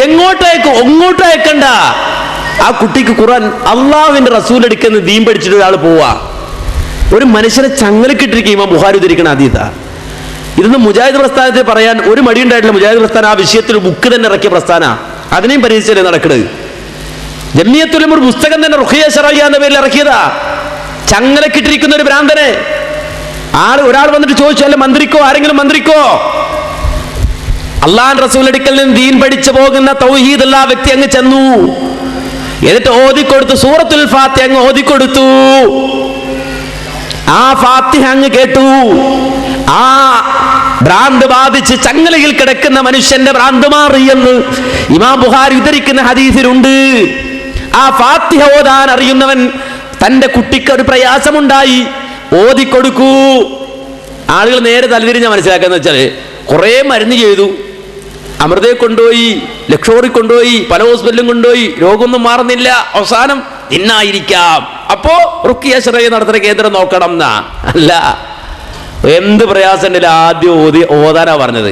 എങ്ങോട്ട് അയക്കണ്ട. ആ കുട്ടിക്ക് ഖുർആൻ അള്ളാഹുവിന്റെ റസൂൽ എടുക്കുന്ന ദീൻ പഠിച്ചിട്ട് ഒരാൾ പോവാ. ഒരു മനുഷ്യനെ ചങ്ങലക്കിട്ടിരിക്കും ഇമാം ബുഖാരി ഉദ്ധരിക്കണ ഹദീസാ. ഇതൊന്നും മുജാഹിദ് പ്രസ്ഥാനത്തിൽ പറയാൻ ഒരു മടി ഉണ്ടായിട്ടില്ല. മുജാഹിദ് പ്രസ്ഥാനം ആ വിഷയത്തിൽ ബുക്ക് തന്നെ ഇറക്കിയ പ്രസ്ഥാന. അതിനെയും പരിഹരിച്ചല്ലേ നടക്കുന്നത്. ജമിയത്തുൽ ഉലമ ഒരു പുസ്തകം തന്നെ റുഖിയ ശറയ്യ എന്ന പേരിൽ ഇറക്കിയതാ. ചങ്ങലക്കിട്ടിരിക്കുന്ന ഒരു ഭ്രാന്തനെ ഒരാൾ വന്നിട്ട് ചോദിച്ചു, അല്ല മന്ത്രിക്കോ, ആരെങ്കിലും മന്ത്രിക്കോ? അള്ളാഹുവിന്റെ റസൂൽ അടുക്കൽ നിന്ന് ദീൻ പഠിച്ചു പോകുന്ന തൗഹീദുള്ള ആ വ്യക്തി അങ്ങ് ചെന്നു. എന്നിട്ട് ഓതിക്കൊടുത്തു, സൂറത്തുൽ ഫാത്തിഹ അങ്ങ് ഓതിക്കൊടുത്തു. ആ ഫാത്തിഹ അങ്ങ് കേട്ടു. ആ ഭ്രാന്ത് ബാധിച്ച് ചങ്ങലയിൽ കിടക്കുന്ന മനുഷ്യന്റെ ഭ്രാന്ത് മാറിയെന്ന് ഇമാം ബുഖാരി ഉദ്ധരിക്കുന്ന ഹദീസിലുണ്ട്. ആ ഫാത്തിഹ ഓതാൻ അറിയുന്നവൻ തന്റെ കുട്ടിക്ക് ഒരു പ്രയാസമുണ്ടായി, ഓതിക്കൊടുക്കൂ. ആളുകൾ നേരെ തലതിരിഞ്ഞ മനസ്സിലാക്കാന്ന് വെച്ചാല് കുറെ മരുന്ന് ചെയ്തു, അമൃതയെ കൊണ്ടുപോയി, ലക്ഷോറി കൊണ്ടുപോയി, പല ഹോസ്പിറ്റലും കൊണ്ടുപോയി, രോഗമൊന്നും മാറുന്നില്ല, അവസാനം ഇന്നായിരിക്കാം, അപ്പോ റുഖിയ ശറയ്യ നടത്തുന്ന കേന്ദ്രം നോക്കണം എന്നാ. അല്ല, എന്ത് പ്രയാസം ഉണ്ടല്ലോ ആദ്യം ഓതാനാ പറഞ്ഞത്.